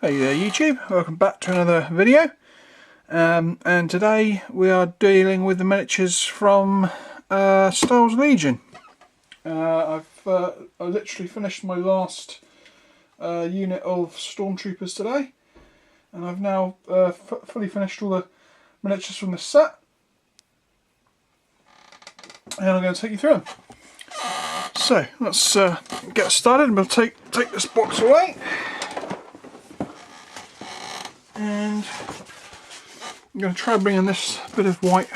Hey there YouTube, welcome back to another video, and today we are dealing with the miniatures from Star Wars Legion. I literally finished my last unit of Stormtroopers today, and I've now fully finished all the miniatures from the set, and I'm going to take you through them. So let's get started, and we'll take this box away. And I'm going to try bringing this bit of white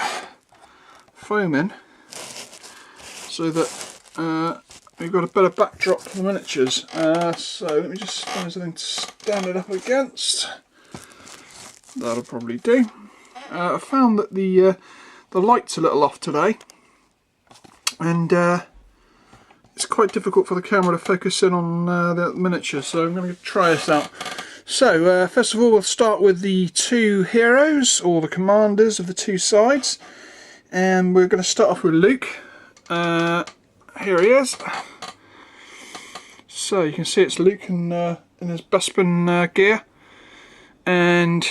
foam in so that we've got a better backdrop for the miniatures. So let me just find something to stand it up against. That'll probably do. I found that the light's a little off today, and it's quite difficult for the camera to focus in on the miniatures, so I'm going to try this out. So, first of all, we'll start with the two heroes, or the commanders of the two sides. And we're going to start off with Luke. Here he is. So, you can see it's Luke in his Bespin gear. And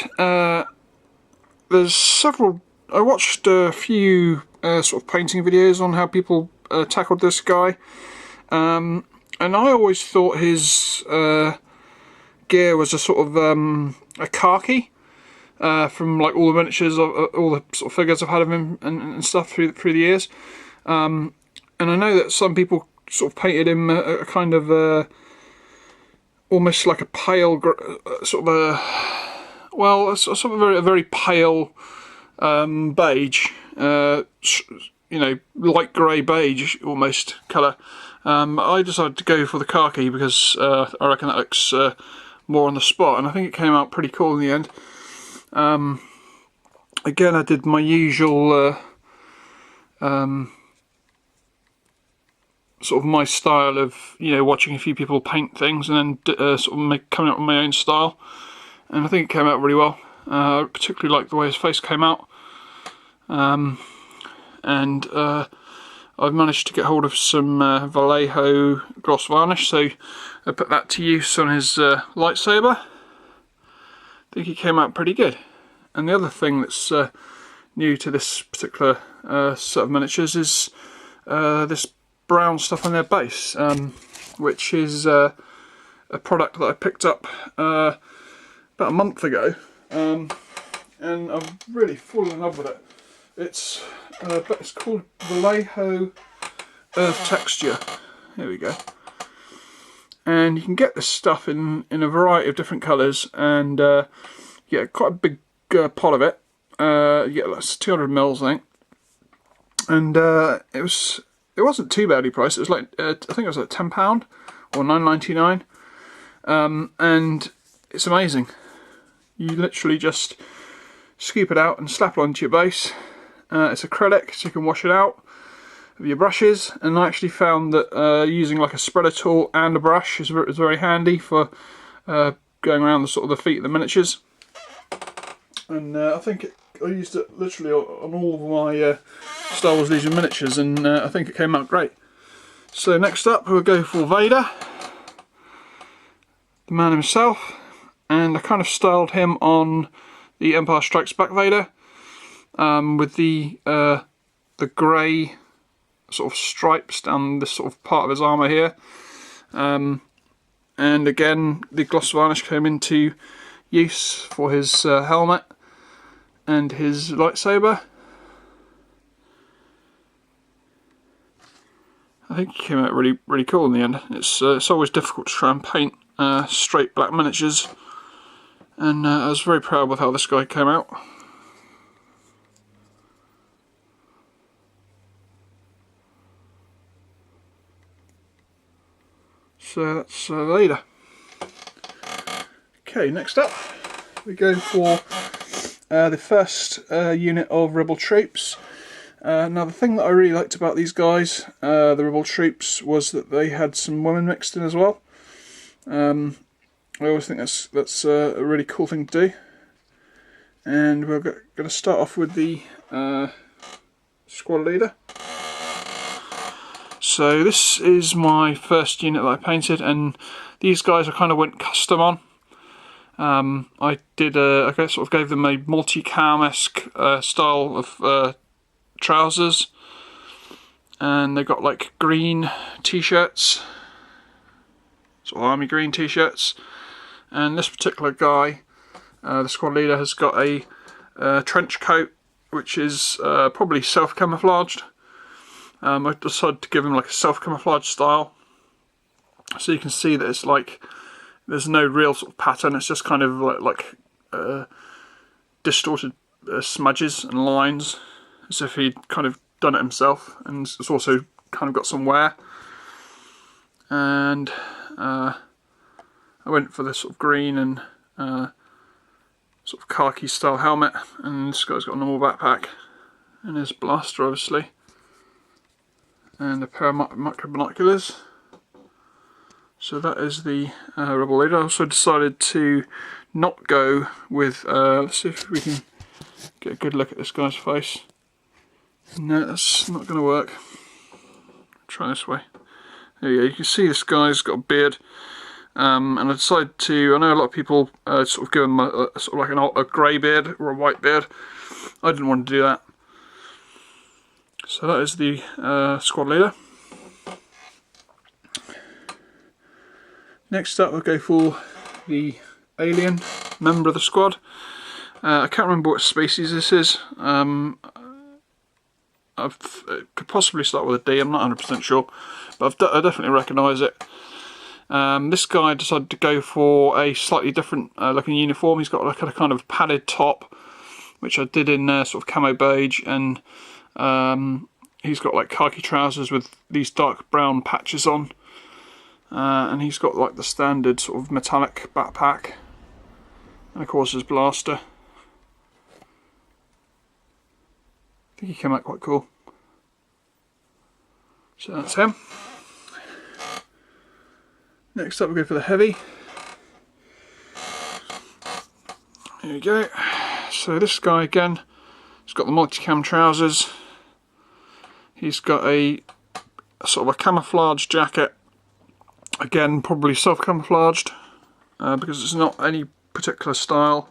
there's several... I watched a few sort of painting videos on how people tackled this guy. And I always thought his... gear was a sort of a khaki from like all the miniatures of all the sort of figures I've had of him and stuff through the years, and I know that some people sort of painted him a kind of almost like a pale sort of a sort of a very pale beige, you know, light grey beige almost colour. I decided to go for the khaki because I reckon that looks more on the spot, and I think it came out pretty cool in the end. Again, I did my usual sort of my style of, you know, watching a few people paint things and then sort of coming up with my own style, and I think it came out really well. I particularly liked the way his face came out, and I've managed to get hold of some Vallejo gloss varnish, so I put that to use on his lightsaber. I think he came out pretty good. And the other thing that's new to this particular set of miniatures is this brown stuff on their base, which is a product that I picked up about a month ago, and I've really fallen in love with it. It's called Vallejo Earth Texture. Here we go. And you can get this stuff in a variety of different colours, and you get quite a big pot of it. You get like 200 mils, I think. And it wasn't too badly priced. It was like I think it was like £10 or £9.99, and it's amazing. You literally just scoop it out and slap it onto your base. It's acrylic, so you can wash it out with your brushes, and I actually found that using like a spreader tool and a brush is very handy for going around the sort of the feet of the miniatures. And I think I used it literally on all of my Star Wars Legion miniatures, and I think it came out great. So next up we'll go for Vader, the man himself, and I kind of styled him on the Empire Strikes Back Vader, with the grey sort of stripes down this sort of part of his armour here, and again the gloss varnish came into use for his helmet and his lightsaber. I think he came out really cool in the end. It's always difficult to try and paint straight black miniatures, and I was very proud with how this guy came out. So that's Vader. Okay, next up we go for the first unit of Rebel troops. Now the thing that I really liked about these guys, the Rebel troops, was that they had some women mixed in as well. I always think that's a really cool thing to do. And we're going to start off with the squad leader. So this is my first unit that I painted, and these guys I kind of went custom on. I did I sort of gave them a multi-cam-esque style of trousers, and they got like green t-shirts, sort of army green t-shirts, and this particular guy, the squad leader, has got a trench coat which is probably self-camouflaged. I decided to give him like a self-camouflage style, so you can see that it's like there's no real sort of pattern, it's just kind of like distorted smudges and lines, as if he'd kind of done it himself, and it's also kind of got some wear. And I went for this sort of green and sort of khaki style helmet, and this guy's got a normal backpack and his blaster obviously, and a pair of micro binoculars. So that is the rebel leader. I also decided to not go with, let's see if we can get a good look at this guy's face. No, that's not going to work. Try this way. There you go, you can see this guy's got a beard. And I decided to, I know a lot of people sort of give him sort of like a grey beard or a white beard. I didn't want to do that. So that is the squad leader. Next up we'll go for the alien member of the squad. I can't remember what species this is. I could possibly start with a D, I'm not 100% sure, but I definitely recognise it. This guy decided to go for a slightly different looking uniform. He's got like a kind of padded top, which I did in sort of camo beige, and he's got like khaki trousers with these dark brown patches on. And he's got like the standard sort of metallic backpack, and of course his blaster. I think he came out quite cool. So that's him. Next up we go for the heavy. There you go. So this guy again, he's got the multicam trousers. He's got a sort of a camouflage jacket. Again, probably self-camouflaged because it's not any particular style.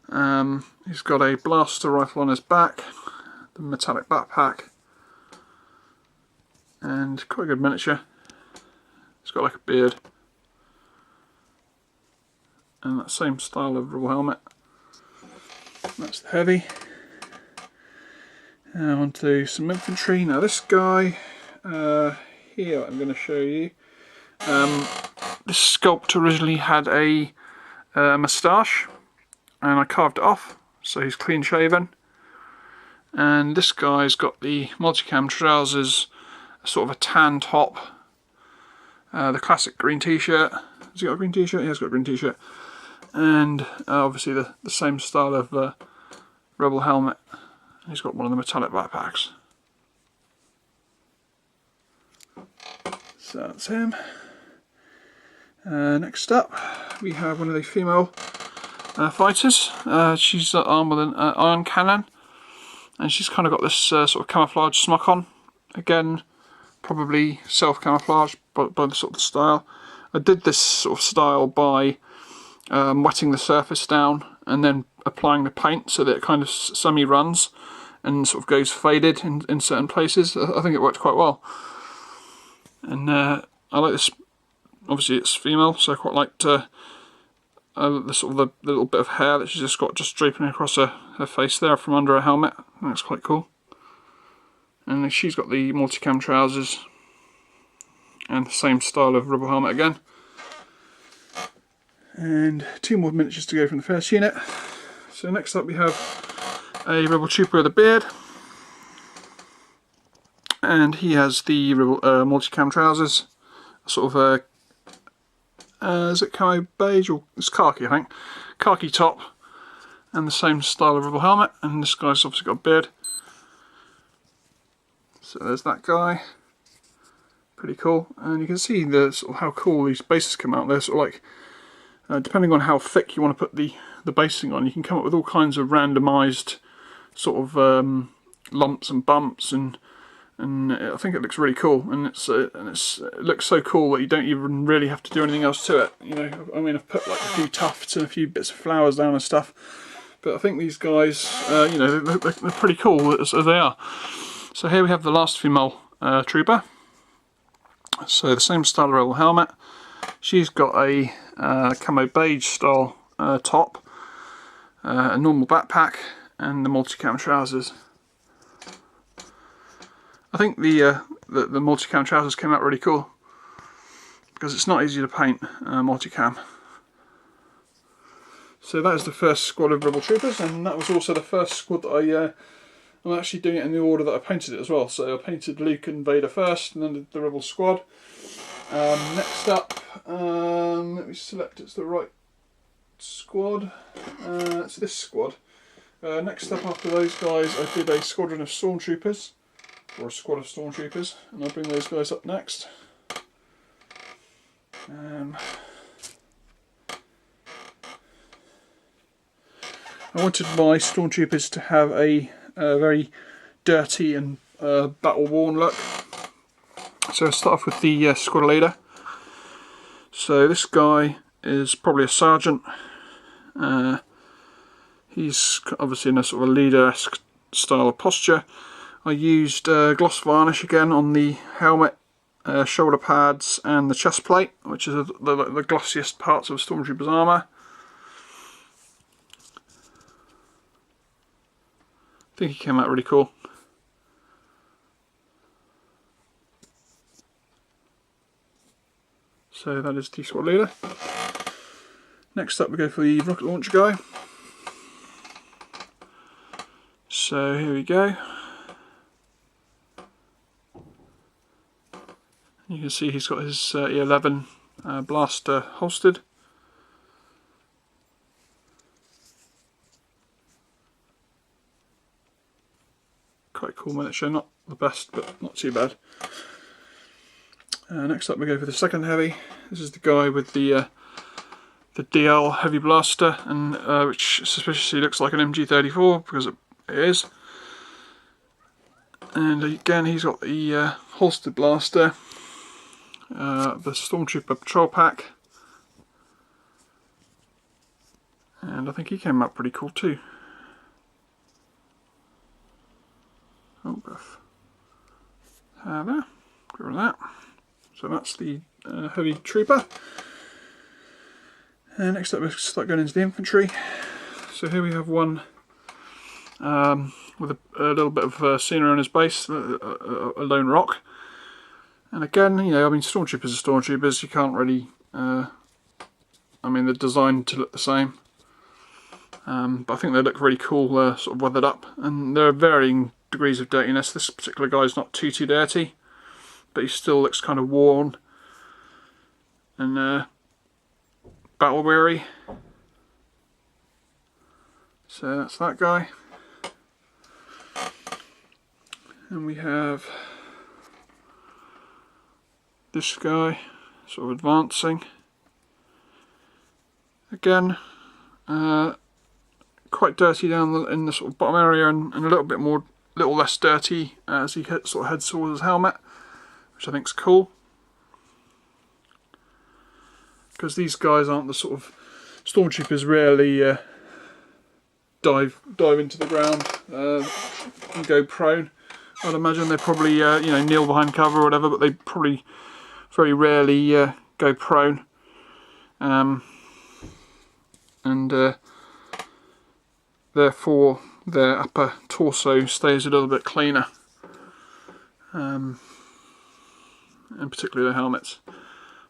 He's got a blaster rifle on his back, the metallic backpack, and quite a good miniature. He's got like a beard, and that same style of rebel helmet. That's the heavy. Now on to some infantry. Now this guy here I'm going to show you. This sculpt originally had a moustache, and I carved it off, so he's clean shaven. And this guy's got the multicam trousers, sort of a tan top, the classic green t-shirt. Has he got a green t-shirt? He has got a green t-shirt. And obviously the same style of rebel helmet. He's got one of the metallic backpacks. So that's him. Next up we have one of the female fighters. She's armed with an ion cannon, and she's kind of got this sort of camouflage smock on. Again, probably self-camouflage by the sort of the style. I did this sort of style by wetting the surface down and then applying the paint so that it kind of semi-runs and sort of goes faded in certain places. I think it worked quite well. And I like this. Obviously it's female, so I quite liked the sort of the little bit of hair that she's just got just draping across her face there from under her helmet. I think that's quite cool. And she's got the multicam trousers and the same style of rebel helmet again. And two more miniatures to go from the first unit. So next up we have a rebel trooper with a beard, and he has the rebel multicam trousers, sort of a is it camo beige, or it's khaki I think, khaki top, and the same style of rebel helmet. And this guy's obviously got a beard. So there's that guy, pretty cool. And you can see the sort of how cool these bases come out. They're sort of like, depending on how thick you want to put the basing on, you can come up with all kinds of randomised sort of lumps and bumps and and I think it looks really cool. And it looks so cool that you don't even really have to do anything else to it. You know, I mean, I've put like a few tufts and a few bits of flowers down and stuff, but I think these guys, you know, they're pretty cool as they are. So here we have the last female trooper. So the same style rebel helmet. She's got a camo beige style top, a normal backpack, and the multicam trousers. I think the multicam trousers came out really cool because it's not easy to paint multicam. So that is the first squad of rebel troopers, and that was also the first squad that I'm actually doing it in the order that I painted it as well. So I painted Luke and Vader first, and then did the rebel squad. Next up, let me select it's the right squad. It's this squad. Next up after those guys, I did a squadron of stormtroopers, or a squad of stormtroopers, and I'll bring those guys up next. I wanted my stormtroopers to have a very dirty and battle-worn look. So I'll start off with the squad leader. So this guy is probably a sergeant. He's obviously in a sort of a leader-esque style of posture. I used gloss varnish again on the helmet, shoulder pads and the chest plate, which is the glossiest parts of a stormtrooper's armour. I think he came out really cool. So that is the squad leader. Next up we go for the rocket launcher guy. So here we go. You can see he's got his E11 blaster holstered. Quite cool miniature, not the best but not too bad. Next up we go for the second heavy. This is the guy with the DL heavy blaster, and which suspiciously looks like an MG34 because it is. And again he's got the holstered blaster, the Stormtrooper patrol pack, and I think he came out pretty cool too. Oh, Beth. There, get rid of that. So that's the heavy trooper. Next up we start going into the infantry. So here we have one with a little bit of scenery on his base, a lone rock. And again, you know, I mean, stormtroopers are stormtroopers. You can't really, I mean, they're designed to look the same. But I think they look really cool, sort of weathered up, and there are varying degrees of dirtiness. This particular guy's not too dirty, but he still looks kind of worn and battle weary. So that's that guy. And we have this guy sort of advancing. Again, quite dirty down in the sort of bottom area, and a little less dirty as he sort of heads towards his helmet, which I think is cool. Because these guys aren't the sort of stormtroopers rarely dive into the ground and go prone. I'd imagine they probably you know, kneel behind cover or whatever, but they probably very rarely go prone. And therefore their upper torso stays a little bit cleaner, and particularly their helmets.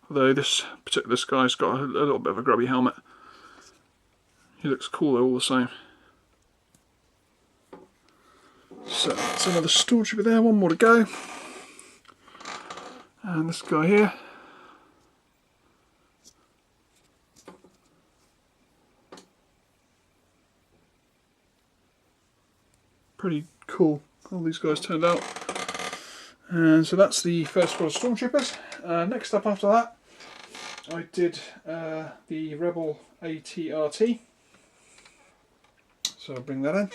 Although this guy's got a little bit of a grubby helmet. He looks cool though all the same. So that's another stormtrooper there, one more to go. And this guy here. Pretty cool how these guys turned out. And so that's the first squad of stormtroopers. Next up after that, I did the Rebel ATRT. So I'll bring that in.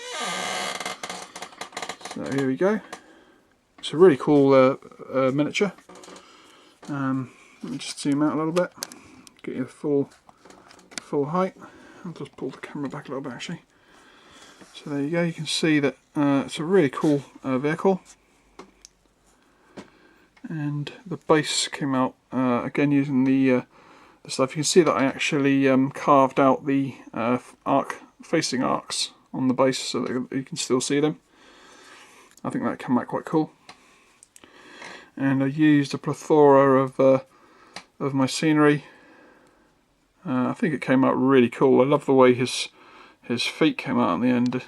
So here we go. It's a really cool miniature. Let me just zoom out a little bit, get you the full height. I'll just pull the camera back a little bit actually. So there you go, you can see that it's a really cool vehicle. And the base came out again using the stuff. You can see that I actually carved out the facing arcs on the base so that you can still see them. I think that came out quite cool. And I used a plethora of my scenery. I think it came out really cool. I love the way his feet came out in the end.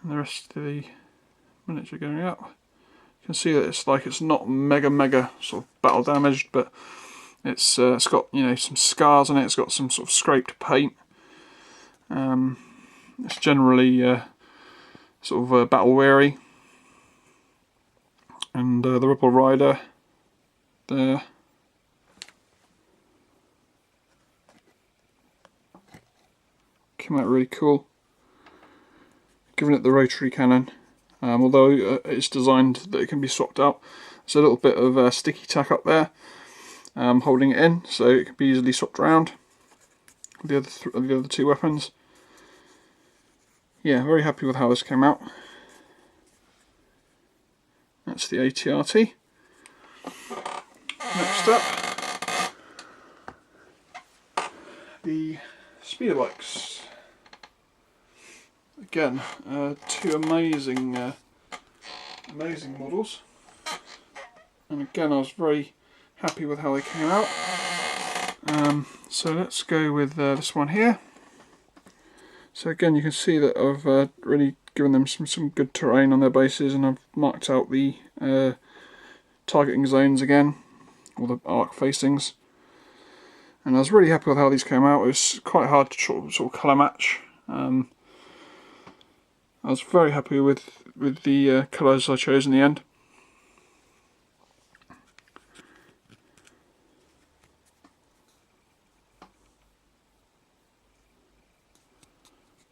And the rest of the miniature going up. You can see that it's not mega sort of battle damaged, but it's got, you know, some scars on it. It's got some sort of scraped paint. It's generally sort of battle weary. And the Rebel Rider there. Came out really cool. Giving it the rotary cannon, although it's designed that it can be swapped out. There's a little bit of sticky tack up there holding it in, so it can be easily swapped around with the other two weapons. Yeah, very happy with how this came out. That's the AT-RT. Next up, the speeder bikes. Again, two amazing models, and again I was very happy with how they came out. So let's go with this one here. So again, you can see that I've really given them some good terrain on their bases, and I've marked out the targeting zones again, all the arc facings. And I was really happy with how these came out. It was quite hard to sort of colour match. I was very happy with the colours I chose in the end.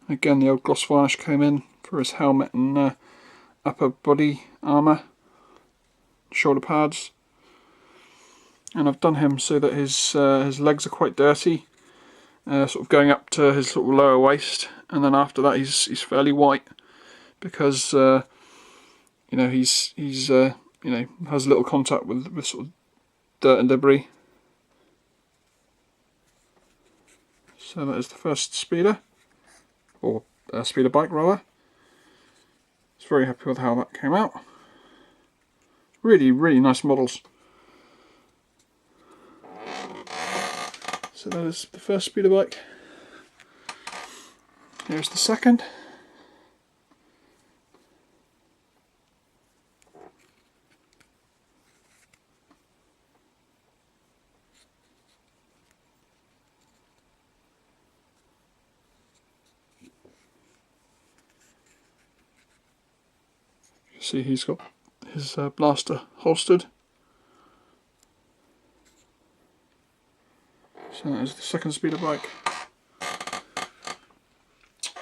Again, the old gloss varnish came in for his helmet and upper body armour, shoulder pads, and I've done him so that his legs are quite dirty, sort of going up to his sort of lower waist, and then after that he's fairly white, because you know, he's you know, has little contact with sort of dirt and debris. So that is the first speeder, or speeder bike rather. I was very happy with how that came out. Really nice models. So that is the first speeder bike. Here's the second. See, he's got his blaster holstered. So that is the second speeder bike.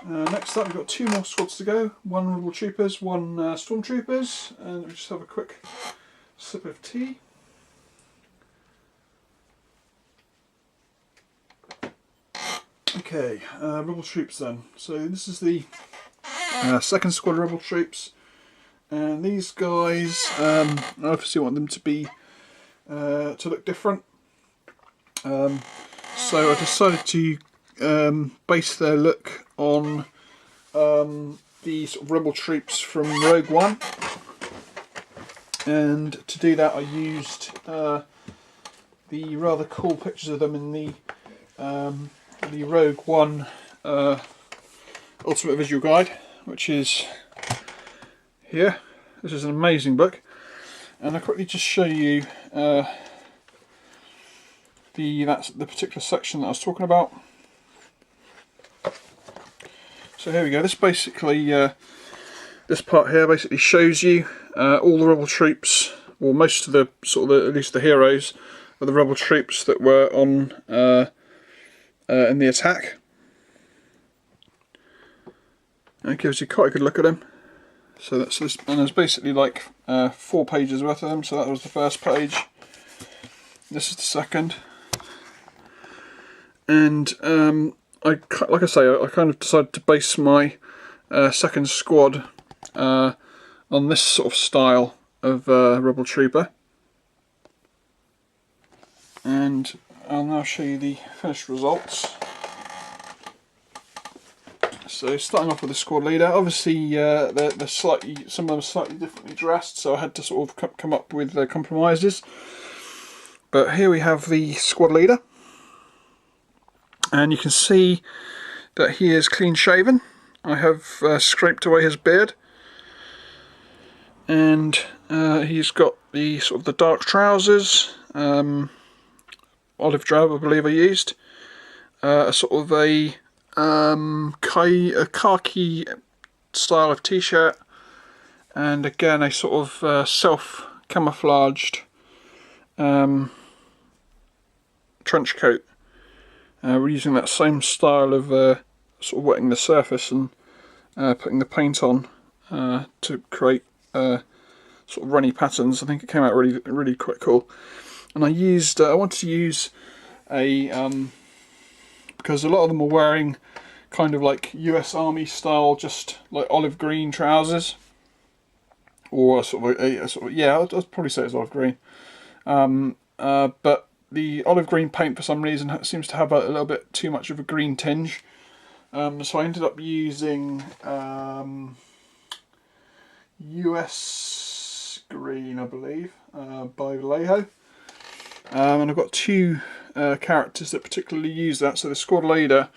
Next up, we've got two more squads to go. One Rebel Troopers, one Stormtroopers, and we just have a quick sip of tea. Okay, Rebel Troops then. So this is the second squad of Rebel Troops. And these guys, I obviously want them to be to look different. So I decided to base their look on the sort of Rebel Troops from Rogue One, and to do that I used the rather cool pictures of them in the Rogue One Ultimate Visual Guide, which is here. This is an amazing book, and I'll quickly just show you that's the particular section that I was talking about. So here we go. This basically, this part here basically shows you all the Rebel Troops, or most of the at least the heroes of the Rebel Troops that were on in the attack. And it gives you quite a good look at him. So that's this, and there's basically like 4 pages worth of them. So that was the first page. This is the second. And like I say, I kind of decided to base my second squad on this sort of style of Rebel Trooper. And I'll now show you the finished results. So starting off with the squad leader, obviously they're slightly, some of them are slightly differently dressed, so I had to sort of come up with compromises. But here we have the squad leader, and you can see that he is clean shaven. I have scraped away his beard, and he's got the sort of the dark trousers, olive drab I believe I used, a sort of a khaki style of t-shirt, and again a sort of self camouflaged trench coat. We're using that same style of sort of wetting the surface and putting the paint on to create sort of runny patterns. I think it came out really quite cool. And I wanted to use a because a lot of them are wearing kind of like US Army style, just like olive green trousers, or sort of yeah, I'd probably say it's olive green. But the olive green paint for some reason seems to have a little bit too much of a green tinge. So I ended up using US green, I believe, by Vallejo. And I've got 2 characters that particularly use that, so the squad leader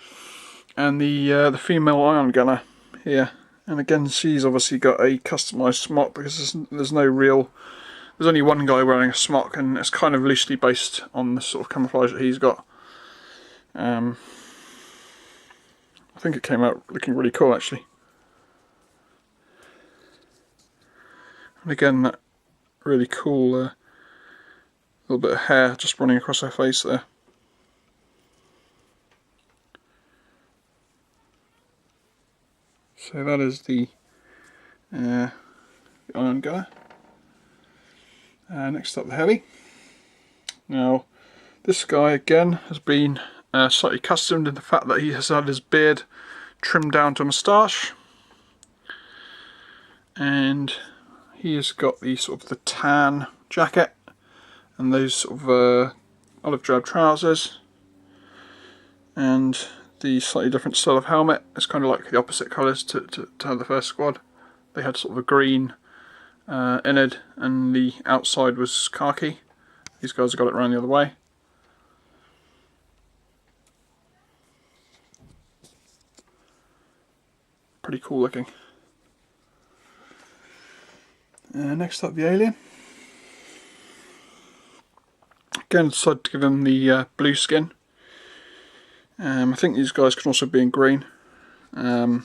and the female ion gunner here. And again, she's obviously got a customised smock, because there's only one guy wearing a smock, and it's kind of loosely based on the sort of camouflage that he's got. I think it came out looking really cool actually. And again, that really cool little bit of hair just running across her face there. So that is the iron gunner. Next up, the heavy. Now, this guy again has been slightly customed in the fact that he has had his beard trimmed down to a moustache, and he has got the sort of the tan jacket and those sort of olive drab trousers, and the slightly different style of helmet. It's kind of like the opposite colours to the first squad. They had sort of a green innard, and the outside was khaki. These guys have got it around the other way. Pretty cool looking. Next up, the alien. Again, decided to give him the blue skin. I think these guys can also be in green. And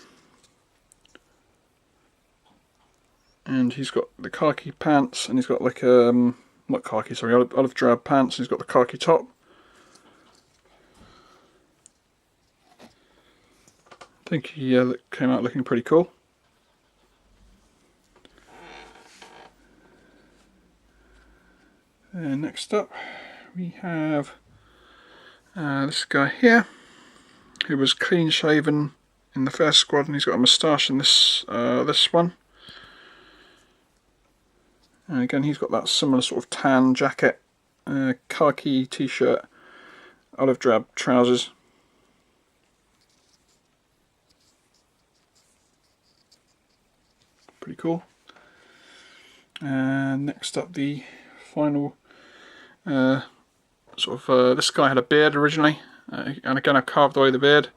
he's got the khaki pants, and he's got like not khaki, sorry, olive drab pants, and he's got the khaki top. I think he came out looking pretty cool. And next up we have this guy here, who was clean shaven in the first squad, and he's got a moustache in this one. And again, he's got that similar sort of tan jacket, khaki t-shirt, olive drab trousers. Pretty cool. And next up, the final this guy had a beard originally, and again I've carved away the beard,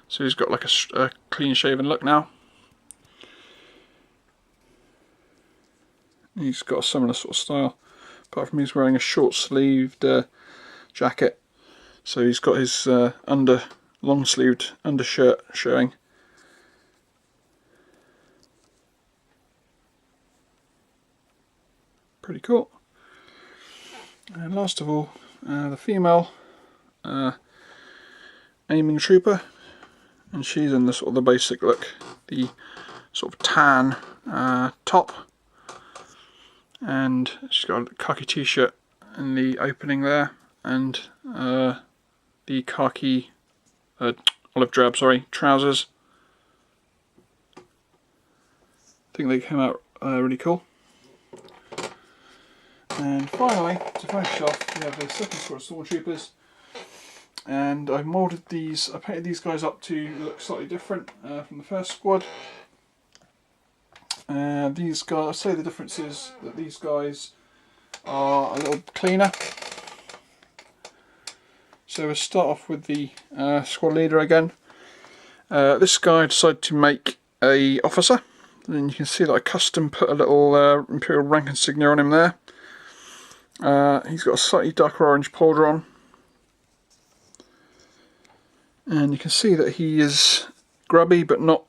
so he's got like a clean shaven look now. He's got a similar sort of style, apart from he's wearing a short sleeved jacket, so he's got his long sleeved undershirt showing. Pretty cool. And last of all, the female aiming trooper, and she's in the sort of the basic look, the sort of tan top, and she's got a khaki t-shirt in the opening there, and the khaki olive drab, sorry, trousers. I think they came out really cool. And finally, to finish off, we have the second squad of Stormtroopers, and I've moulded these. I painted these guys up to look slightly different from the first squad. These guys, I'd say the difference is that these guys are a little cleaner. So we'll start off with the squad leader again. This guy I decided to make a officer, and you can see that I custom put a little Imperial rank insignia on him there. He's got a slightly darker orange pauldron on, and you can see that he is grubby, but not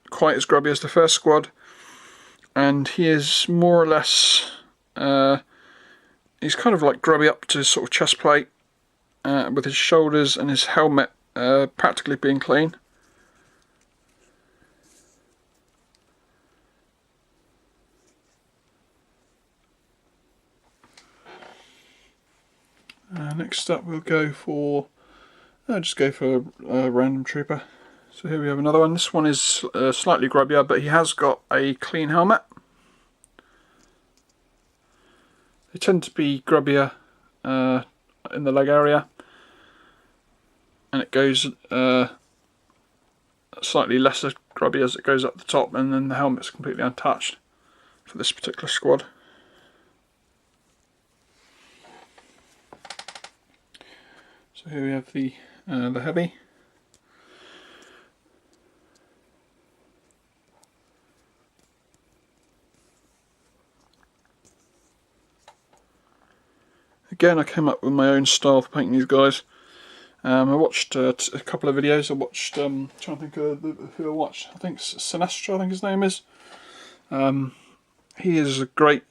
quite as grubby as the first squad. And he is more or less, he's kind of like grubby up to sort of chest plate, with his shoulders and his helmet practically being clean. Next up we'll go for, just go for a random trooper. So here we have another one. This one is slightly grubbier, but he has got a clean helmet. They tend to be grubbier in the leg area, and it goes slightly lesser grubby as it goes up the top, and then the helmet's completely untouched for this particular squad. So here we have the heavy. Again, I came up with my own style for painting these guys. I watched a couple of videos. I watched, trying to think of who I watched. I think Sinestro, I think his name is. He is a great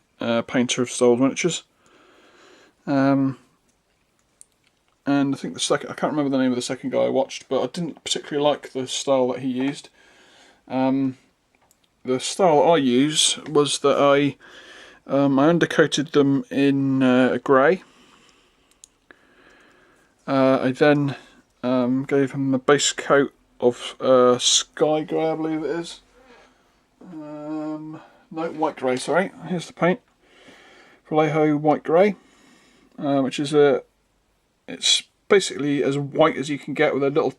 painter of Star Wars miniatures. And I think the second, I can't remember the name of the second guy I watched, but I didn't particularly like the style that he used. The style I use was that I undercoated them in grey. I then gave them a base coat of sky grey, I believe it is. No, white grey, sorry. Here's the paint. Vallejo white grey, which is it's basically as white as you can get with a little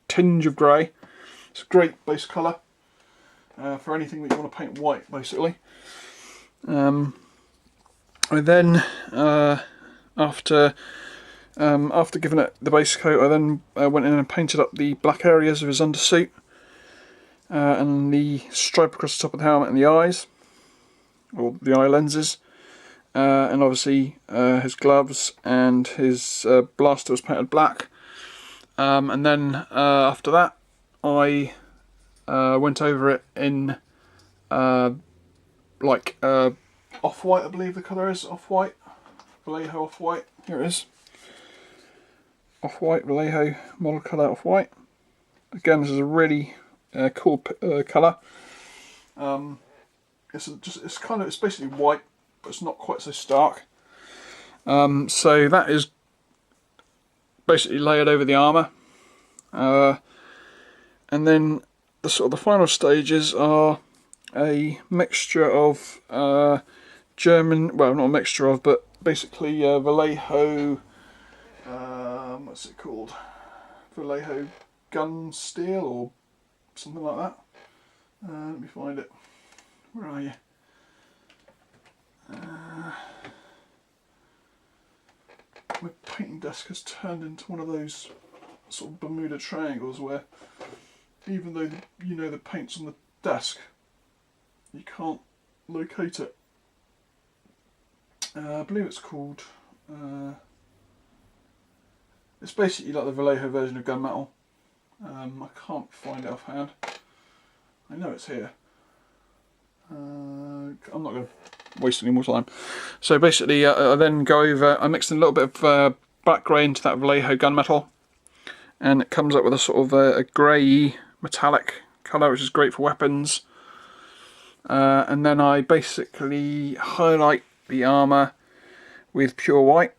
tinge of grey. It's a great base colour for anything that you want to paint white, basically. I then, after giving it the base coat, I then went in and painted up the black areas of his undersuit, and the stripe across the top of the helmet and the eyes, or the eye lenses, and obviously his gloves and his blaster was painted black. And then after that, I went over it in like off-white, I believe the colour is, off-white, Vallejo off-white, here it is, off-white, Vallejo model colour off-white. Again, this is a really cool colour. It's basically white, but it's not quite so stark. So that is basically layered over the armour, and then the final stages are a mixture of German, well, not a mixture of, but basically Vallejo, what's it called? Vallejo gun steel or something like that. Let me find it. Where are you? My painting desk has turned into one of those sort of Bermuda triangles where even though the paint's on the desk, you can't locate it. I believe it's called, it's basically like the Vallejo version of gunmetal. I can't find it offhand. I know it's here. I'm not going to waste any more time. So basically I then go over, I mixed in a little bit of black grey into that Vallejo gunmetal, and it comes up with a sort of a grey metallic colour, which is great for weapons. And then I basically highlight the armour with pure white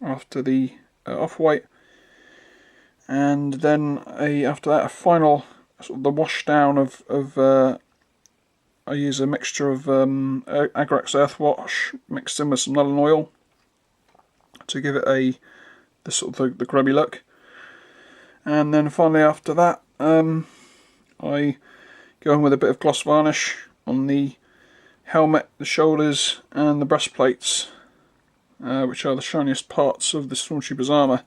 after the off-white, and then after that a final sort of the wash down of I use a mixture of Agrax Earth Wash mixed in with some Nuln Oil to give it the sort of the grubby look. And then finally after that I go in with a bit of gloss varnish on the helmet, the shoulders and the breastplates, which are the shiniest parts of the Stormtrooper's armour.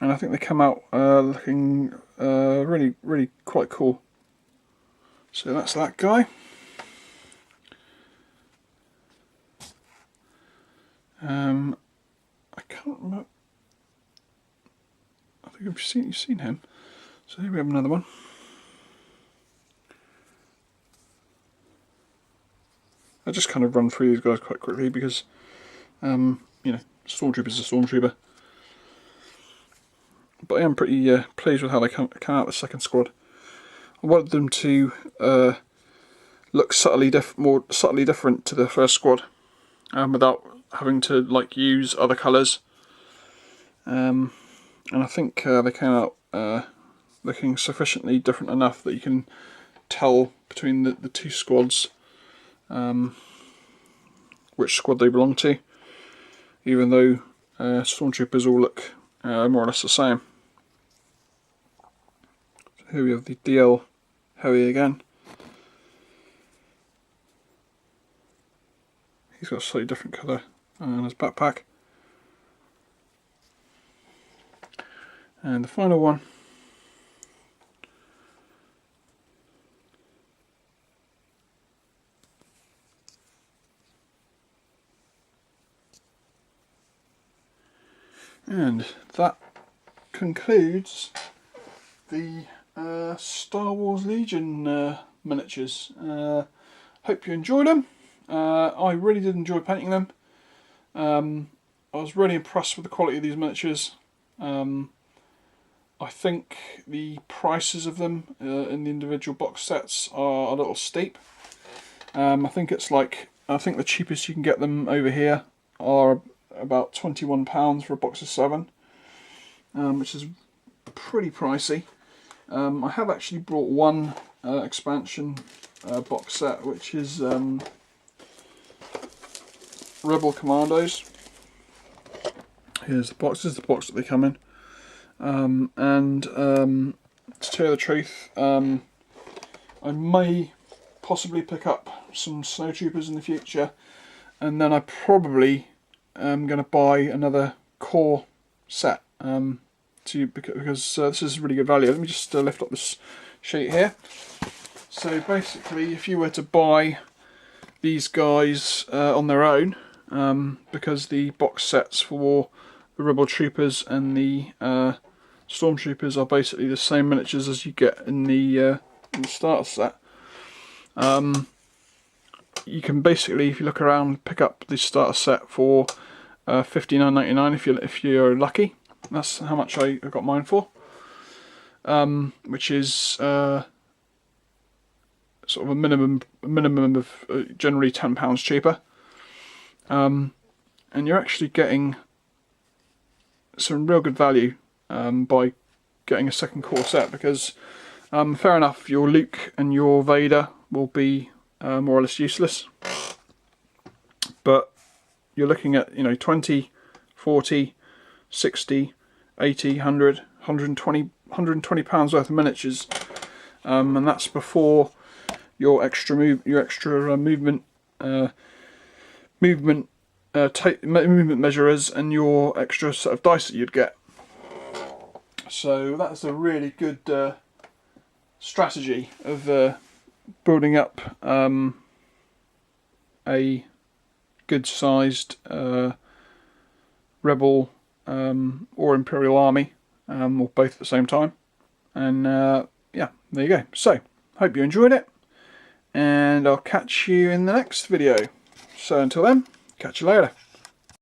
And I think they come out looking really quite cool. So that's that guy. I can't remember. I think you've seen him. So here we have another one. I just kind of run through these guys quite quickly because, you know, Stormtrooper's a Stormtrooper. But I am pretty pleased with how they come out the second squad. I wanted them to look more subtly different to the first squad, without having to like use other colours. And I think they came out looking sufficiently different enough that you can tell between the two squads which squad they belong to, even though Stormtroopers all look more or less the same. So here we have the DL Howie again. He's got a slightly different colour on his backpack. And the final one and that concludes the Star Wars Legion miniatures. Hope you enjoyed them. I really did enjoy painting them. I was really impressed with the quality of these miniatures. I think the prices of them in the individual box sets are a little steep. I think the cheapest you can get them over here are about £21 for a box of 7, which is pretty pricey. I have actually brought one expansion box set, which is Rebel Commandos. Here's the box. This is the box that they come in. To tell you the truth, I may possibly pick up some snowtroopers in the future, and then I probably am going to buy another core set because this is really good value. Let me just lift up this sheet here. So basically, if you were to buy these guys on their own, because the box sets for the Rebel Troopers and the Stormtroopers are basically the same miniatures as you get in the starter set. You can basically, if you look around, pick up the starter set for $59.99 if you're lucky. That's how much I got mine for, which is sort of a minimum of generally £10 cheaper. And you're actually getting some real good value by getting a second core set, because fair enough, your Luke and your Vader will be more or less useless, but you're looking at 20, 40, 60, 80, 100, 120 pounds worth of miniatures, and that's before your extra movement measurers and your extra set of dice that you'd get. So that's a really good strategy of building up a good sized Rebel or Imperial army, or both at the same time. And yeah, there you go. So hope you enjoyed it, and I'll catch you in the next video. So until then, catch you later.